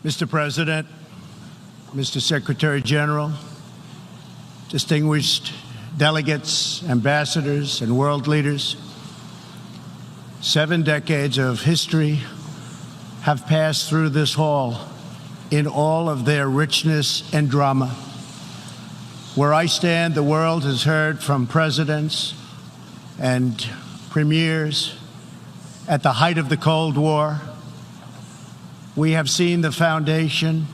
Mr. President, Mr. Secretary General, distinguished delegates, ambassadors, and world leaders, 7 decades of history have passed through this hall in all of their richness and drama. Where I stand, the world has heard from presidents and premiers at the height of the Cold War. We have seen the foundation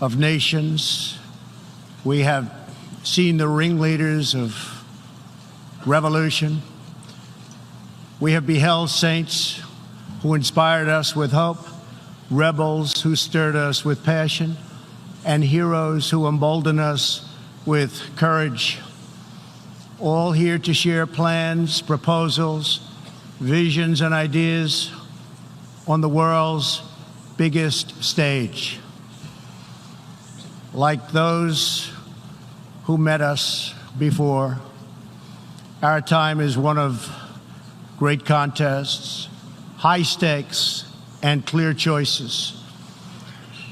of nations. We have seen the ringleaders of revolution. We have beheld saints who inspired us with hope, rebels who stirred us with passion, and heroes who emboldened us with courage. All here to share plans, proposals, visions, and ideas on the world's biggest stage. Like those who met us before, our time is one of great contests, high stakes, and clear choices.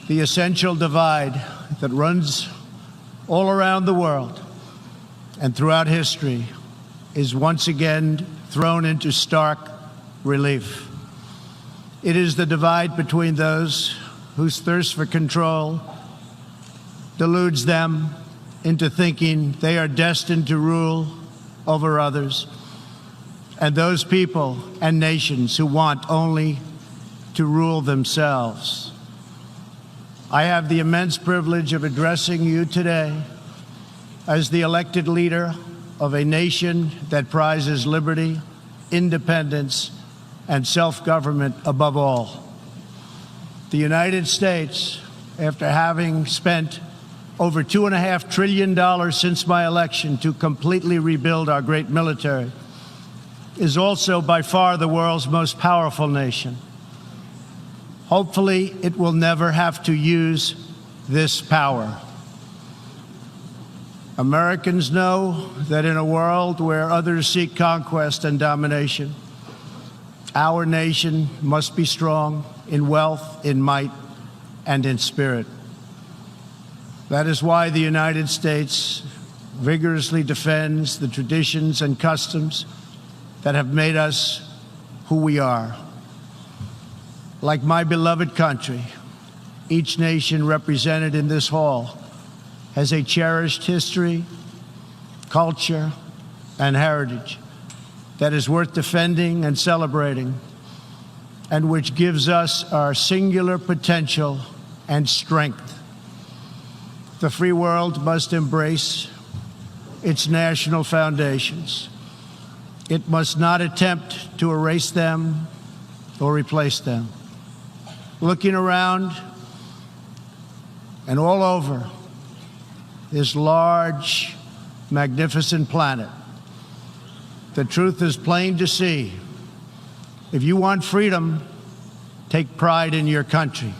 The essential divide that runs all around the world and throughout history is once again thrown into stark relief. It is the divide between those whose thirst for control deludes them into thinking they are destined to rule over others, and those people and nations who want only to rule themselves. I have the immense privilege of addressing you today as the elected leader of a nation that prizes liberty, independence, and self-government above all. The United States, after having spent over $2.5 trillion since my election to completely rebuild our great military, is also by far the world's most powerful nation. Hopefully, it will never have to use this power. Americans know that in a world where others seek conquest and domination, our nation must be strong in wealth, in might, and in spirit. That is why the United States vigorously defends the traditions and customs that have made us who we are. Like my beloved country, each nation represented in this hall has a cherished history, culture, and heritage that is worth defending and celebrating, and which gives us our singular potential and strength. The free world must embrace its national foundations. It must not attempt to erase them or replace them. Looking around and all over this large, magnificent planet, the truth is plain to see. If you want freedom, take pride in your country.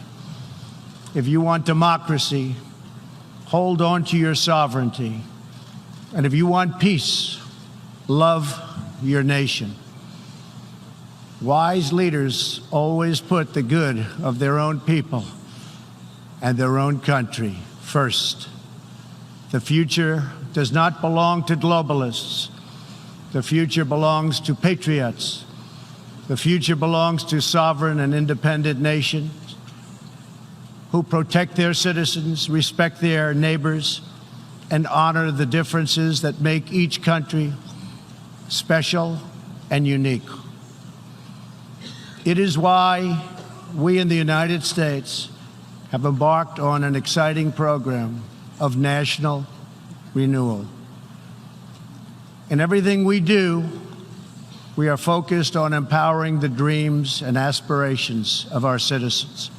If you want democracy, hold on to your sovereignty. And if you want peace, love your nation. Wise leaders always put the good of their own people and their own country first. The future does not belong to globalists. The future belongs to patriots. The future belongs to sovereign and independent nations who protect their citizens, respect their neighbors, and honor the differences that make each country special and unique. It is why we in the United States have embarked on an exciting program of national renewal. In everything we do, we are focused on empowering the dreams and aspirations of our citizens.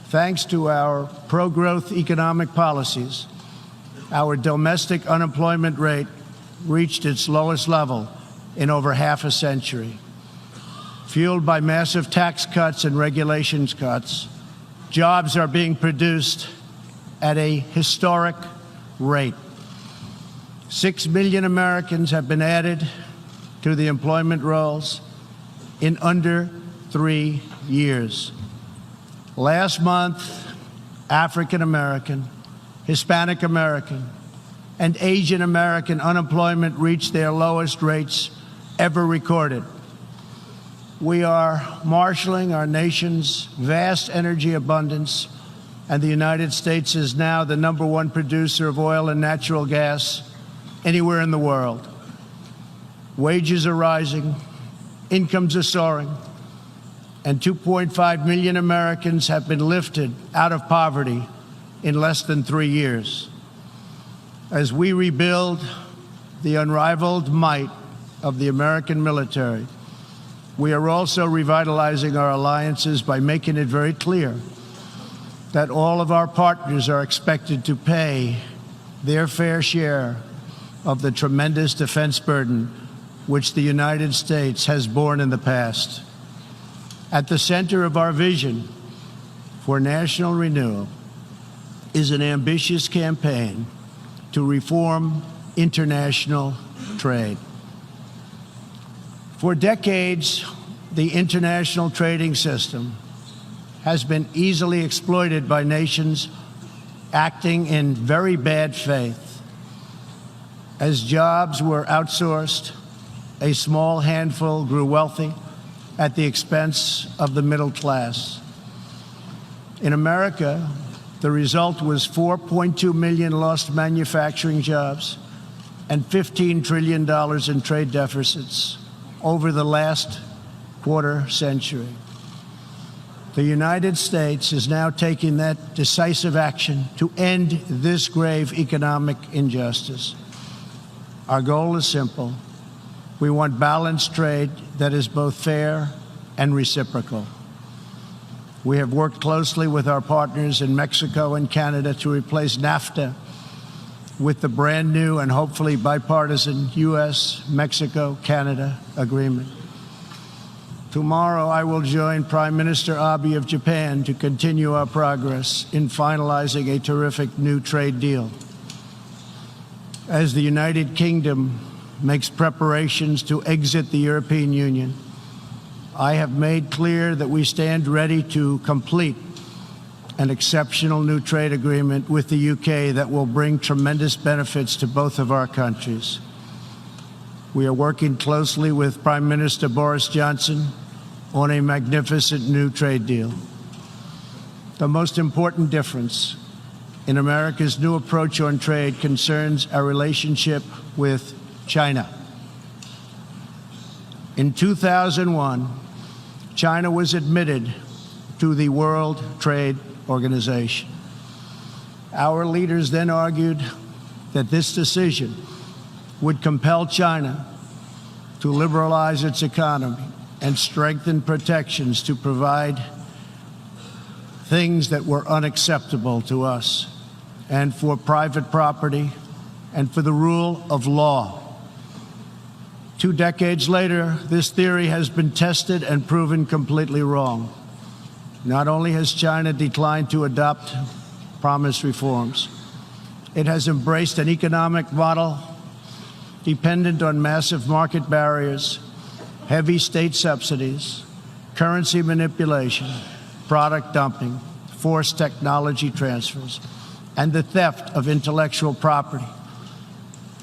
Thanks to our pro-growth economic policies, our domestic unemployment rate reached its lowest level in over half a century. Fueled by massive tax cuts and regulations cuts, jobs are being produced at a historic rate. 6 million Americans have been added to the employment rolls in under 3 years. Last month, African American, Hispanic American, and Asian American unemployment reached their lowest rates ever recorded. We are marshaling our nation's vast energy abundance, and the United States is now the #1 producer of oil and natural gas anywhere in the world. Wages are rising, incomes are soaring, and 2.5 million Americans have been lifted out of poverty in less than 3 years. As we rebuild the unrivaled might of the American military, we are also revitalizing our alliances by making it very clear that all of our partners are expected to pay their fair share of the tremendous defense burden which the United States has borne in the past. At the center of our vision for national renewal is an ambitious campaign to reform international trade. For decades, the international trading system has been easily exploited by nations acting in very bad faith. As jobs were outsourced, a small handful grew wealthy at the expense of the middle class. In America, the result was 4.2 million lost manufacturing jobs and $15 trillion in trade deficits over the last quarter century. The United States is now taking that decisive action to end this grave economic injustice. Our goal is simple. We want balanced trade that is both fair and reciprocal. We have worked closely with our partners in Mexico and Canada to replace NAFTA with the brand new and hopefully bipartisan U.S.-Mexico-Canada agreement. Tomorrow, I will join Prime Minister Abe of Japan to continue our progress in finalizing a terrific new trade deal. As the United Kingdom makes preparations to exit the European Union, I have made clear that we stand ready to complete an exceptional new trade agreement with the UK that will bring tremendous benefits to both of our countries. We are working closely with Prime Minister Boris Johnson on a magnificent new trade deal. The most important difference in America's new approach on trade concerns our relationship with China. In 2001, China was admitted to the World Trade Organization. Our leaders then argued that this decision would compel China to liberalize its economy and strengthen protections to provide things that were unacceptable to us, and for private property, and for the rule of law. 2 decades later, this theory has been tested and proven completely wrong. Not only has China declined to adopt promised reforms, it has embraced an economic model dependent on massive market barriers, heavy state subsidies, currency manipulation, product dumping, forced technology transfers, and the theft of intellectual property,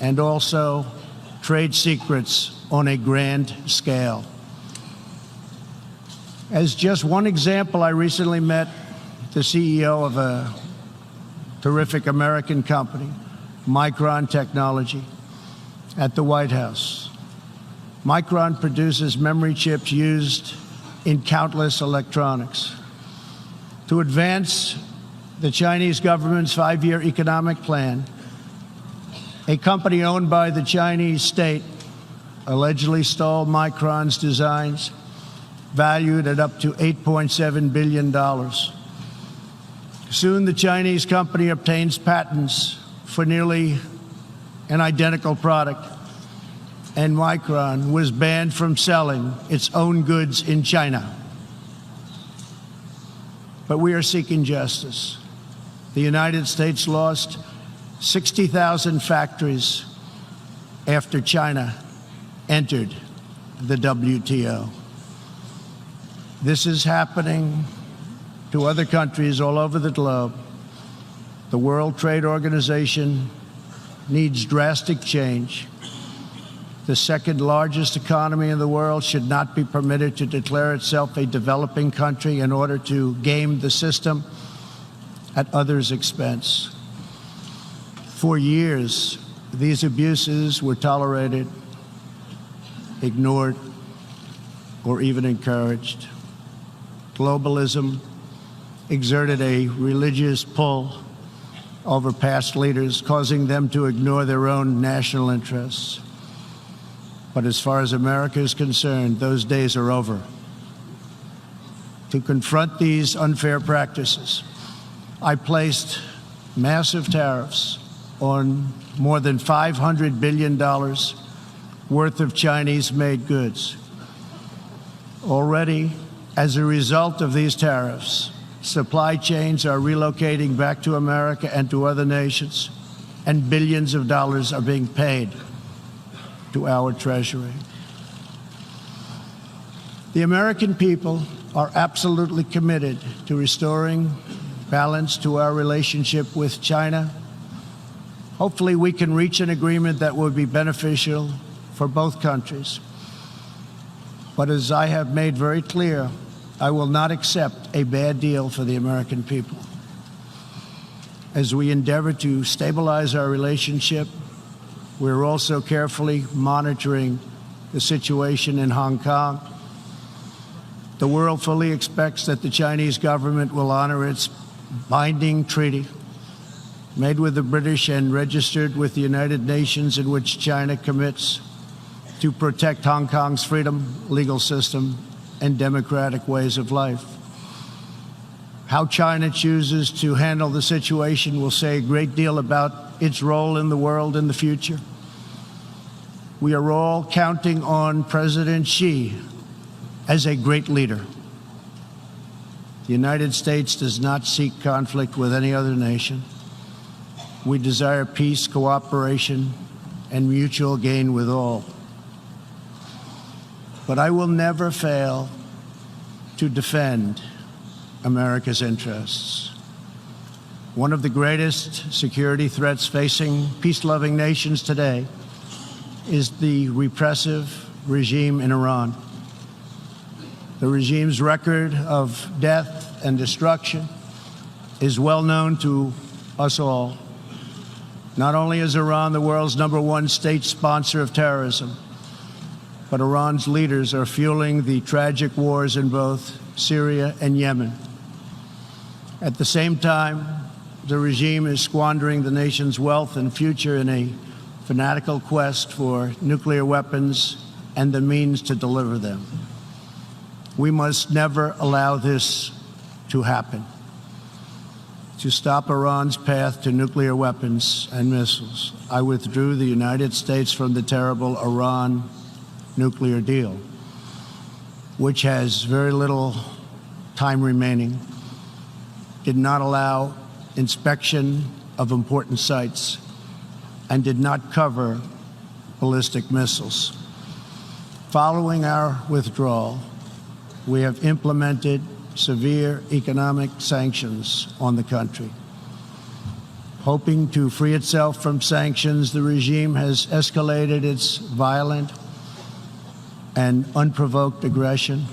and also trade secrets on a grand scale. As just one example, I recently met the CEO of a terrific American company, Micron Technology, at the White House. Micron produces memory chips used in countless electronics. To advance the Chinese government's 5-year economic plan, a company owned by the Chinese state allegedly stole Micron's designs, valued at up to $8.7 billion. Soon, the Chinese company obtains patents for nearly an identical product, and Micron was banned from selling its own goods in China. But we are seeking justice. The United States lost 60,000 factories after China entered the WTO. This is happening to other countries all over the globe, the World Trade Organization needs drastic change. The second largest economy in the world should not be permitted to declare itself a developing country in order to game the system at others' expense. For years, these abuses were tolerated, ignored, or even encouraged. Globalism exerted a religious pull over past leaders, causing them to ignore their own national interests. But as far as America is concerned, those days are over. To confront these unfair practices, I placed massive tariffs on more than $500 billion worth of Chinese-made goods. Already, as a result of these tariffs, supply chains are relocating back to America and to other nations, and billions of dollars are being paid to our Treasury. The American people are absolutely committed to restoring balance to our relationship with China. Hopefully, we can reach an agreement that will be beneficial for both countries. But as I have made very clear, I will not accept a bad deal for the American people. As we endeavor to stabilize our relationship, we're also carefully monitoring the situation in Hong Kong. The world fully expects that the Chinese government will honor its binding treaty made with the British and registered with the United Nations, in which China commits to protect Hong Kong's freedom, legal system, and democratic ways of life. How China chooses to handle the situation will say a great deal about its role in the world in the future. We are all counting on President Xi as a great leader. The United States does not seek conflict with any other nation. We desire peace, cooperation, and mutual gain with all. But I will never fail to defend America's interests. One of the greatest security threats facing peace-loving nations today is the repressive regime in Iran. The regime's record of death and destruction is well known to us all. Not only is Iran the world's #1 state sponsor of terrorism, but Iran's leaders are fueling the tragic wars in both Syria and Yemen. At the same time, the regime is squandering the nation's wealth and future in a fanatical quest for nuclear weapons and the means to deliver them. We must never allow this to happen. To stop Iran's path to nuclear weapons and missiles, I withdrew the United States from the terrible Iran nuclear deal, which has very little time remaining, did not allow inspection of important sites, and did not cover ballistic missiles. Following our withdrawal, we have implemented severe economic sanctions on the country. Hoping to free itself from sanctions, the regime has escalated its violent and unprovoked aggression.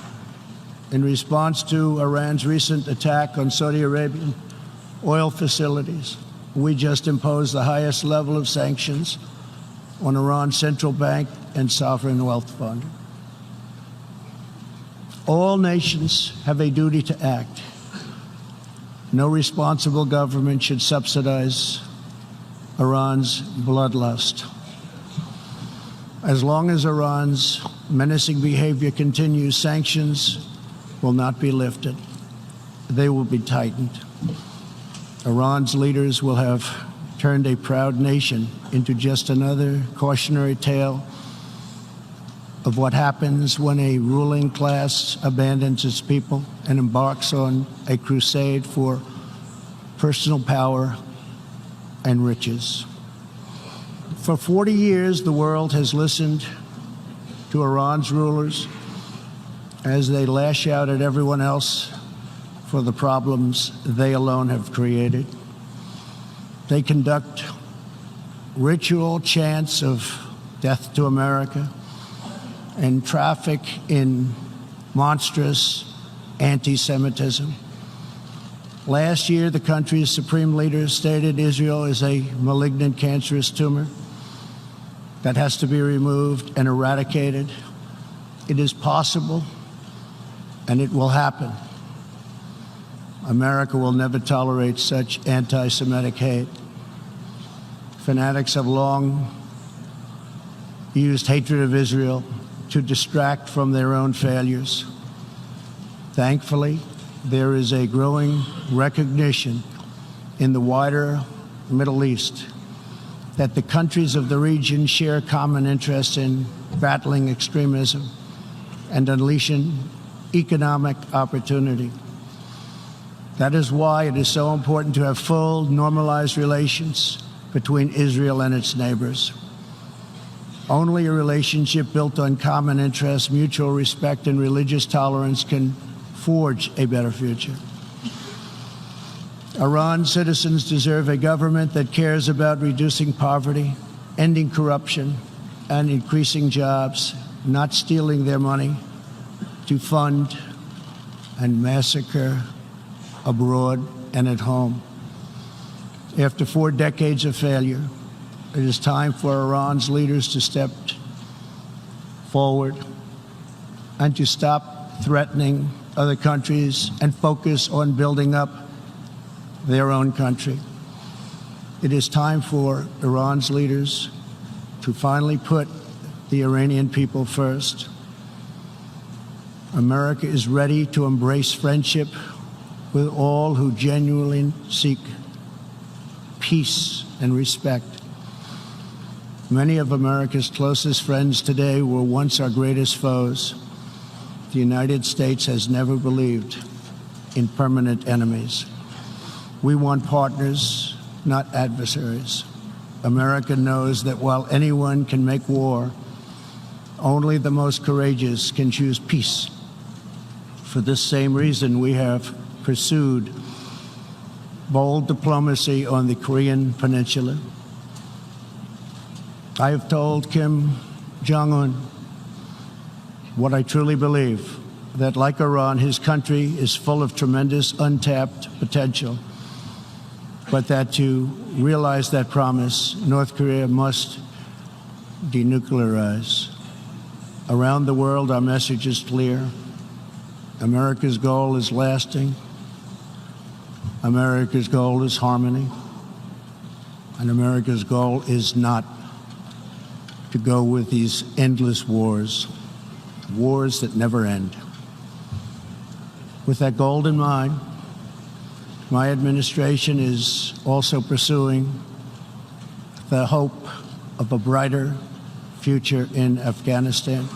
In response to Iran's recent attack on Saudi Arabian oil facilities, we just imposed the highest level of sanctions on Iran's central bank and sovereign wealth fund. All nations have a duty to act. No responsible government should subsidize Iran's bloodlust. As long as Iran's menacing behavior continues, sanctions will not be lifted. They will be tightened. Iran's leaders will have turned a proud nation into just another cautionary tale of what happens when a ruling class abandons its people and embarks on a crusade for personal power and riches. For 40 years, the world has listened to Iran's rulers as they lash out at everyone else for the problems they alone have created. They conduct ritual chants of death to America and traffic in monstrous anti-Semitism. Last year, the country's supreme leader stated Israel is a malignant, cancerous tumor that has to be removed and eradicated. It is possible, and it will happen. America will never tolerate such anti-Semitic hate. Fanatics have long used hatred of Israel to distract from their own failures. Thankfully, there is a growing recognition in the wider Middle East that the countries of the region share common interests in battling extremism and unleashing economic opportunity. That is why it is so important to have full, normalized relations between Israel and its neighbors. Only a relationship built on common interests, mutual respect, and religious tolerance can forge a better future. Iran's citizens deserve a government that cares about reducing poverty, ending corruption, and increasing jobs, not stealing their money to fund and massacre abroad and at home. After 4 decades of failure, it is time for Iran's leaders to step forward and to stop threatening other countries and focus on building up their own country. It is time for Iran's leaders to finally put the Iranian people first. America is ready to embrace friendship with all who genuinely seek peace and respect. Many of America's closest friends today were once our greatest foes. The United States has never believed in permanent enemies. We want partners, not adversaries. America knows that while anyone can make war, only the most courageous can choose peace. For this same reason, we have pursued bold diplomacy on the Korean Peninsula. I have told Kim Jong-un what I truly believe, that like Iran, his country is full of tremendous untapped potential, but that to realize that promise, North Korea must denuclearize. Around the world, our message is clear. America's goal is lasting. America's goal is harmony. And America's goal is not to go with these endless wars that never end. With that goal in mind, my administration is also pursuing the hope of a brighter future in Afghanistan.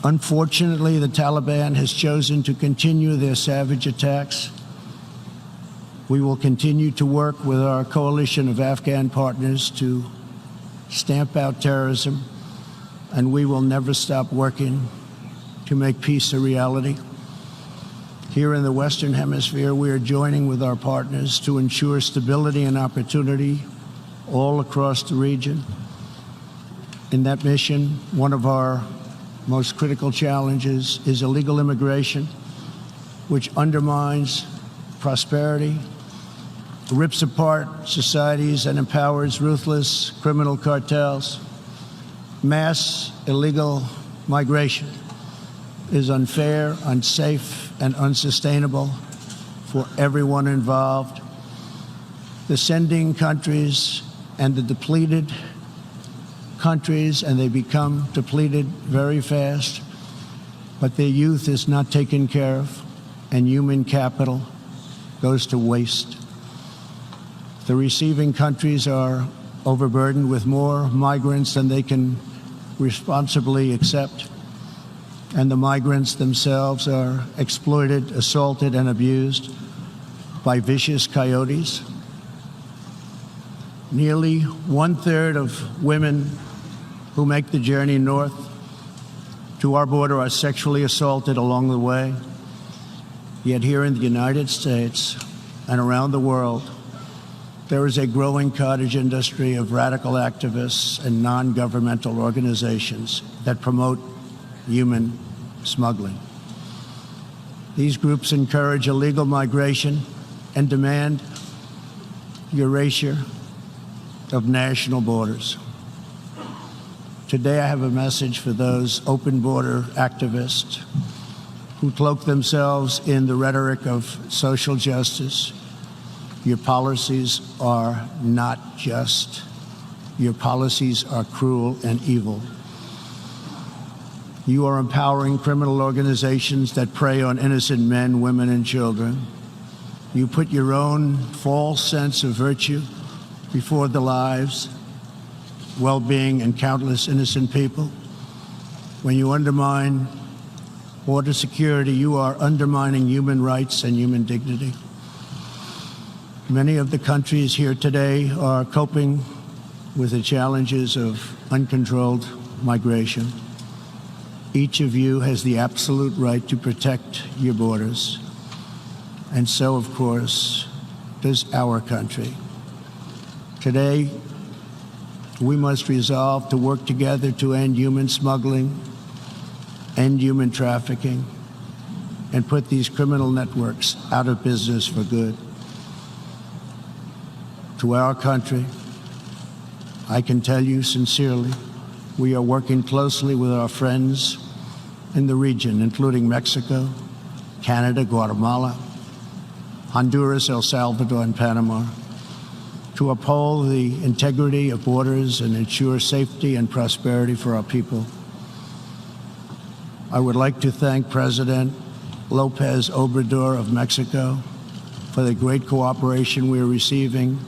Unfortunately, the Taliban has chosen to continue their savage attacks. We will continue to work with our coalition of Afghan partners to stamp out terrorism, and we will never stop working to make peace a reality. Here in the Western Hemisphere, we are joining with our partners to ensure stability and opportunity all across the region. In that mission, one of our most critical challenges is illegal immigration, which undermines prosperity, rips apart societies, and empowers ruthless criminal cartels. Mass illegal migration is unfair, unsafe, and unsustainable for everyone involved. The sending countries and the depleted countries, and they become depleted very fast, but their youth is not taken care of, and human capital goes to waste. The receiving countries are overburdened with more migrants than they can responsibly accept, and the migrants themselves are exploited, assaulted, and abused by vicious coyotes. Nearly 1/3 of women who make the journey north to our border are sexually assaulted along the way. Yet here in the United States and around the world, there is a growing cottage industry of radical activists and non-governmental organizations that promote human smuggling. These groups encourage illegal migration and demand erasure of national borders. Today, I have a message for those open border activists who cloak themselves in the rhetoric of social justice. Your policies are not just. Your policies are cruel and evil. You are empowering criminal organizations that prey on innocent men, women, and children. You put your own false sense of virtue before the lives, well-being, and countless innocent people. When you undermine border security, you are undermining human rights and human dignity. Many of the countries here today are coping with the challenges of uncontrolled migration. Each of you has the absolute right to protect your borders. And so, of course, does our country. Today, we must resolve to work together to end human smuggling, end human trafficking, and put these criminal networks out of business for good. To our country, I can tell you sincerely, we are working closely with our friends in the region, including Mexico, Canada, Guatemala, Honduras, El Salvador, and Panama, to uphold the integrity of borders and ensure safety and prosperity for our people. I would like to thank President López Obrador of Mexico for the great cooperation we are receiving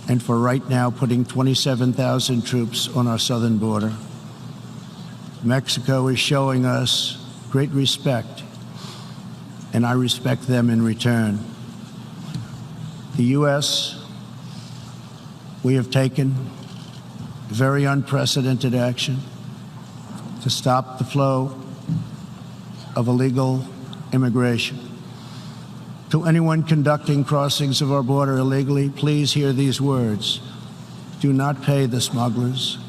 and for right now putting 27,000 troops on our southern border. Mexico is showing us great respect, and I respect them in return. The U.S., we have taken very unprecedented action to stop the flow of illegal immigration. To anyone conducting crossings of our border illegally, please hear these words. Do not pay the smugglers.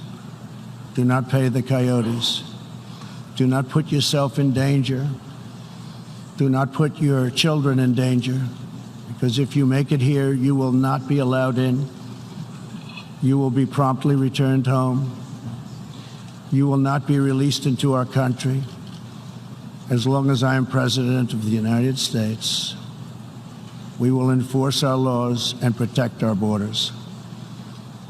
Do not pay the coyotes. Do not put yourself in danger. Do not put your children in danger, because if you make it here, you will not be allowed in. You will be promptly returned home. You will not be released into our country. As long as I am President of the United States, we will enforce our laws and protect our borders.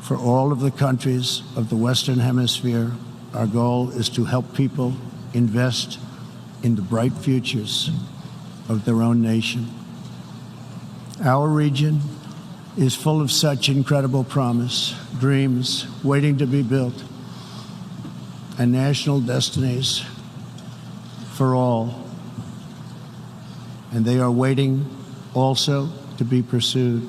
For all of the countries of the Western Hemisphere, our goal is to help people invest in the bright futures of their own nation. Our region is full of such incredible promise, dreams waiting to be built, and national destinies for all. And they are waiting also to be pursued.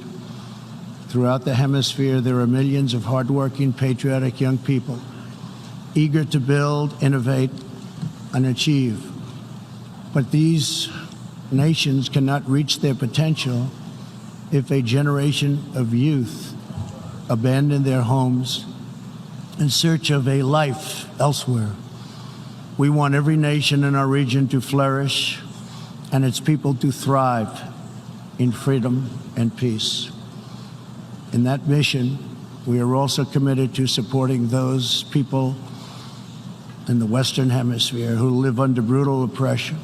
Throughout the hemisphere, there are millions of hardworking, patriotic young people eager to build, innovate, and achieve. But these nations cannot reach their potential if a generation of youth abandon their homes in search of a life elsewhere. We want every nation in our region to flourish and its people to thrive in freedom and peace. In that mission, we are also committed to supporting those people in the Western Hemisphere who live under brutal oppression,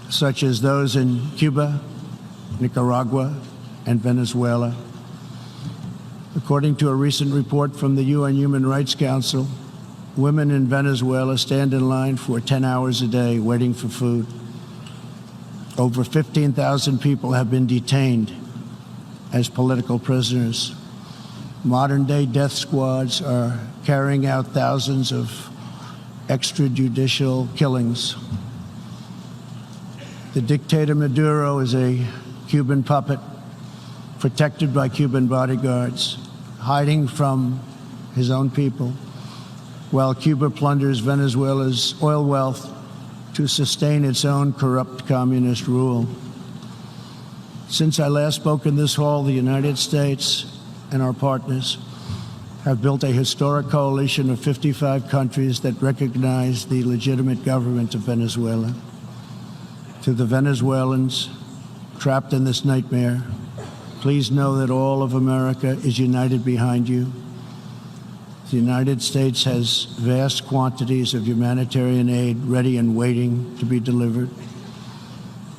such as those in Cuba, Nicaragua, and Venezuela. According to a recent report from the UN Human Rights Council, women in Venezuela stand in line for 10 hours a day waiting for food. Over 15,000 people have been detained as political prisoners. Modern-day death squads are carrying out thousands of extrajudicial killings. The dictator Maduro is a Cuban puppet, protected by Cuban bodyguards, hiding from his own people, while Cuba plunders Venezuela's oil wealth to sustain its own corrupt communist rule. Since I last spoke in this hall, the United States and our partners have built a historic coalition of 55 countries that recognize the legitimate government of Venezuela. To the Venezuelans trapped in this nightmare, please know that all of America is united behind you. The United States has vast quantities of humanitarian aid ready and waiting to be delivered.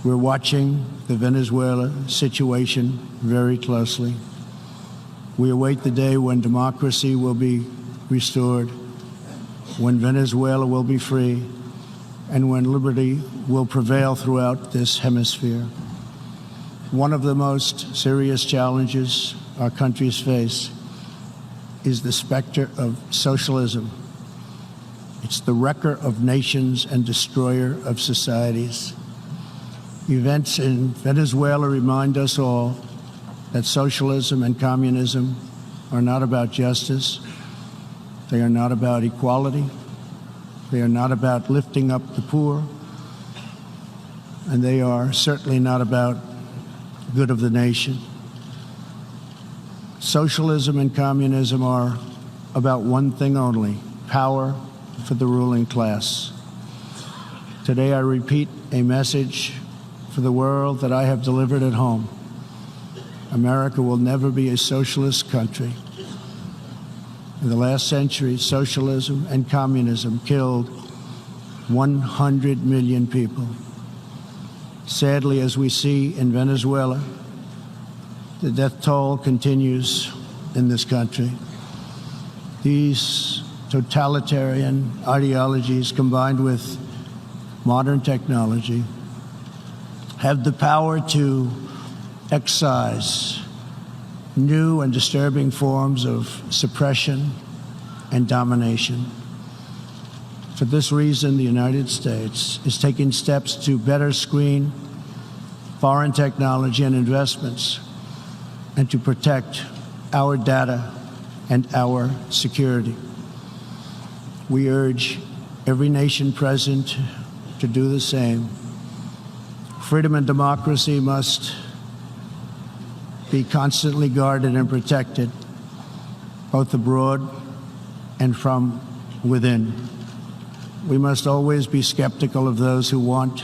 We're watching the Venezuela situation very closely. We await the day when democracy will be restored, when Venezuela will be free, and when liberty will prevail throughout this hemisphere. One of the most serious challenges our countries face is the specter of socialism. It's the wrecker of nations and destroyer of societies. Events in Venezuela remind us all that socialism and communism are not about justice. They are not about equality. They are not about lifting up the poor. And they are certainly not about good of the nation. Socialism and communism are about one thing only: power for the ruling class. Today I repeat a message for the world that I have delivered at home. America will never be a socialist country. In the last century, socialism and communism killed 100 million people. Sadly, as we see in Venezuela, the death toll continues in this country. These totalitarian ideologies, combined with modern technology, have the power to excise new and disturbing forms of suppression and domination. For this reason, the United States is taking steps to better screen foreign technology and investments and to protect our data and our security. We urge every nation present to do the same. Freedom and democracy must be constantly guarded and protected, both abroad and from within. We must always be skeptical of those who want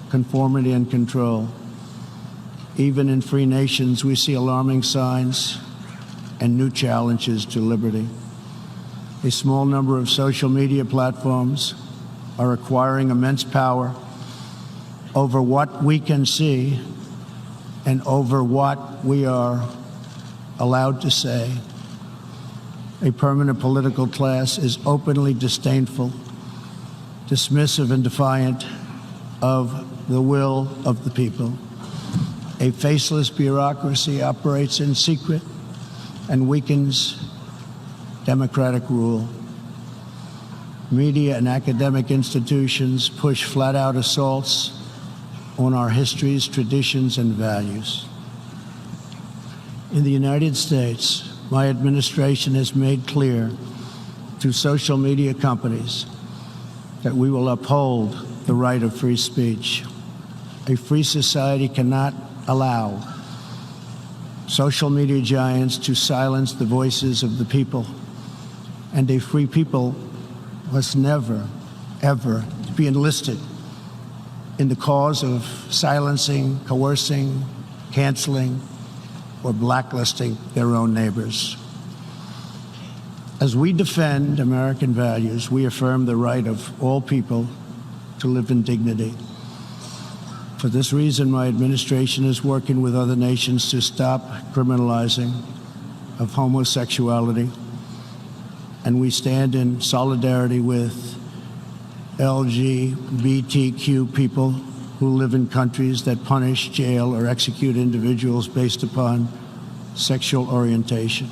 conformity and control. Even in free nations, we see alarming signs and new challenges to liberty. A small number of social media platforms are acquiring immense power over what we can see and over what we are allowed to say. A permanent political class is openly disdainful, dismissive, and defiant of the will of the people. A faceless bureaucracy operates in secret and weakens democratic rule. Media and academic institutions push flat-out assaults on our histories, traditions, and values. In the United States, my administration has made clear to social media companies that we will uphold the right of free speech. A free society cannot allow social media giants to silence the voices of the people, and a free people must never, ever be enlisted in the cause of silencing, coercing, canceling, or blacklisting their own neighbors. As we defend American values, we affirm the right of all people to live in dignity. For this reason, my administration is working with other nations to stop criminalizing of homosexuality, and we stand in solidarity with LGBTQ people who live in countries that punish, jail, or execute individuals based upon sexual orientation.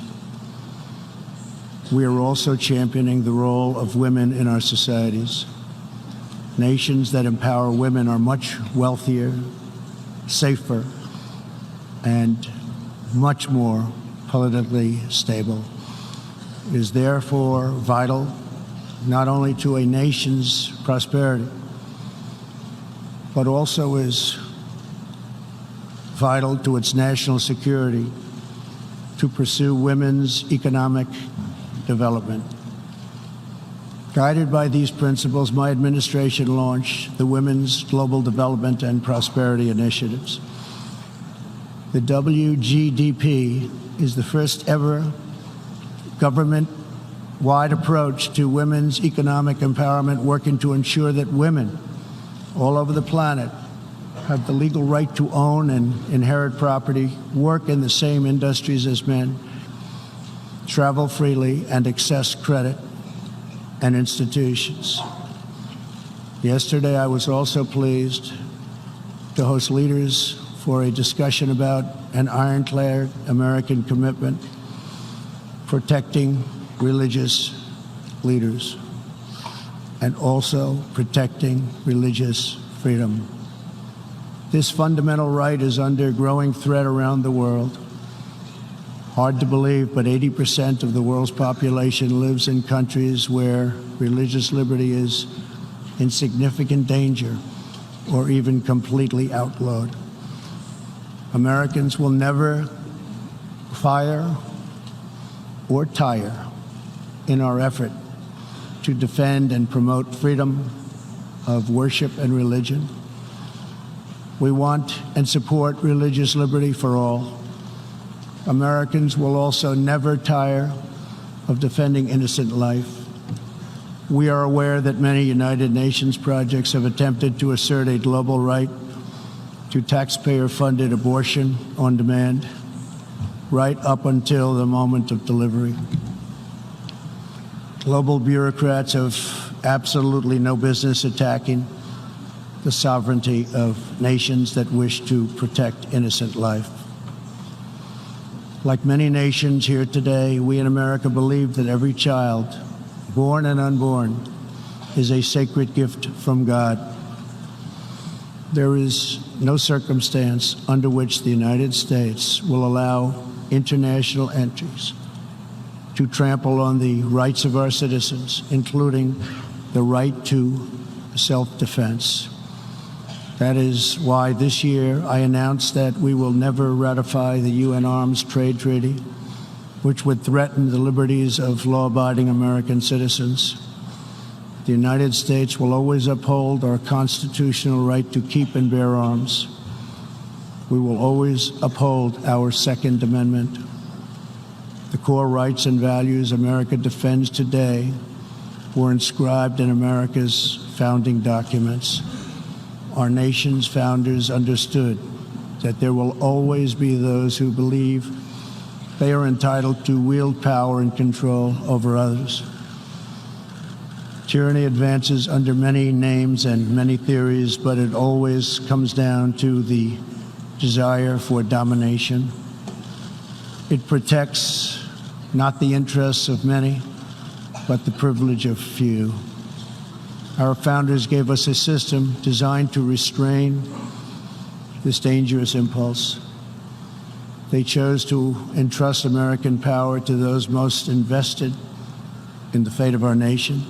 We are also championing the role of women in our societies. Nations that empower women are much wealthier, safer, and much more politically stable. It is therefore vital not only to a nation's prosperity, but also is vital to its national security to pursue women's economic development. Guided by these principles, my administration launched the Women's Global Development and Prosperity Initiatives. The WGDP is the first ever government-wide approach to women's economic empowerment, working to ensure that women all over the planet have the legal right to own and inherit property, work in the same industries as men, travel freely, and access credit and institutions. Yesterday, I was also pleased to host leaders for a discussion about an ironclad American commitment protecting religious leaders and also protecting religious freedom. This fundamental right is under growing threat around the world. Hard to believe, but 80% of the world's population lives in countries where religious liberty is in significant danger or even completely outlawed. Americans will never fire or tire in our effort to defend and promote freedom of worship and religion. We want and support religious liberty for all. Americans will also never tire of defending innocent life. We are aware that many United Nations projects have attempted to assert a global right to taxpayer-funded abortion on demand, right up until the moment of delivery. Global bureaucrats have absolutely no business attacking the sovereignty of nations that wish to protect innocent life. Like many nations here today, we in America believe that every child, born and unborn, is a sacred gift from God. There is no circumstance under which the United States will allow international entries to trample on the rights of our citizens, including the right to self-defense. That is why this year I announced that we will never ratify the UN Arms Trade Treaty, which would threaten the liberties of law-abiding American citizens. The United States will always uphold our constitutional right to keep and bear arms. We will always uphold our Second Amendment. The core rights and values America defends today were inscribed in America's founding documents. Our nation's founders understood that there will always be those who believe they are entitled to wield power and control over others. Tyranny advances under many names and many theories, but it always comes down to the desire for domination. It protects not the interests of many, but the privilege of few. Our founders gave us a system designed to restrain this dangerous impulse. They chose to entrust American power to those most invested in the fate of our nation,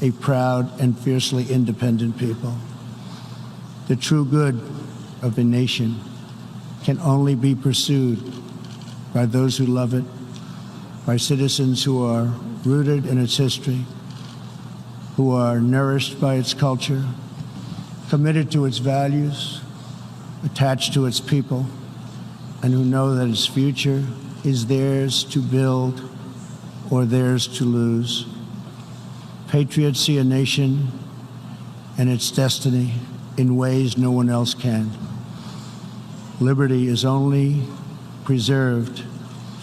a proud and fiercely independent people. The true good of a nation can only be pursued by those who love it, by citizens who are rooted in its history, who are nourished by its culture, committed to its values, attached to its people, and who know that its future is theirs to build or theirs to lose. Patriots see a nation and its destiny in ways no one else can. Liberty is only preserved,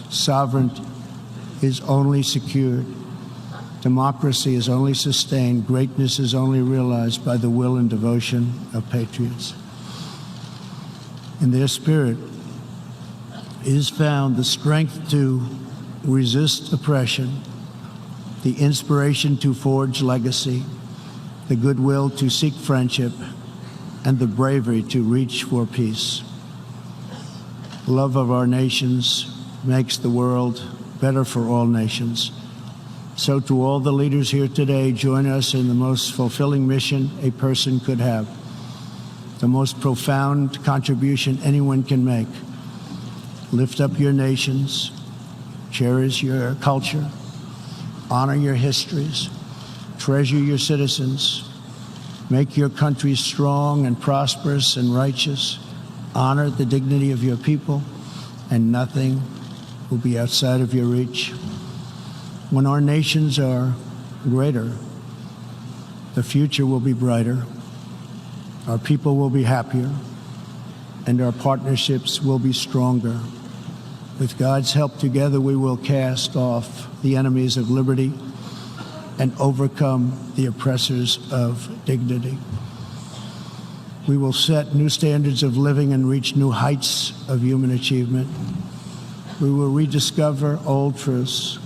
sovereignty is only secured, democracy is only sustained, greatness is only realized by the will and devotion of patriots. In their spirit is found the strength to resist oppression, the inspiration to forge legacy, the goodwill to seek friendship, and the bravery to reach for peace. Love of our nations makes the world better for all nations. So to all the leaders here today, join us in the most fulfilling mission a person could have, the most profound contribution anyone can make. Lift up your nations, cherish your culture, honor your histories, treasure your citizens, make your country strong and prosperous and righteous, honor the dignity of your people, and nothing will be outside of your reach. When our nations are greater, the future will be brighter, our people will be happier, and our partnerships will be stronger. With God's help, together we will cast off the enemies of liberty and overcome the oppressors of dignity. We will set new standards of living and reach new heights of human achievement. We will rediscover old truths,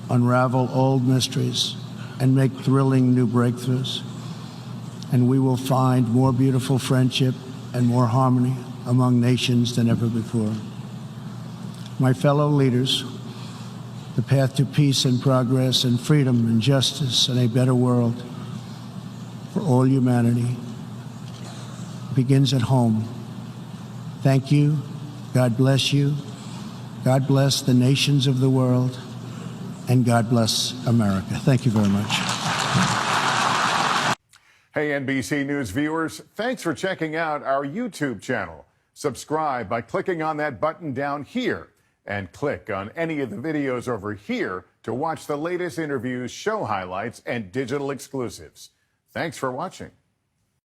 unravel old mysteries, and make thrilling new breakthroughs. And we will find more beautiful friendship and more harmony among nations than ever before. My fellow leaders, the path to peace and progress and freedom and justice and a better world for all humanity begins at home. Thank you. God bless you. God bless the nations of the world. And God bless America. Thank you very much. Hey, NBC News viewers, thanks for checking out our YouTube channel. Subscribe by clicking on that button down here and click on any of the videos over here to watch the latest interviews, show highlights, and digital exclusives. Thanks for watching.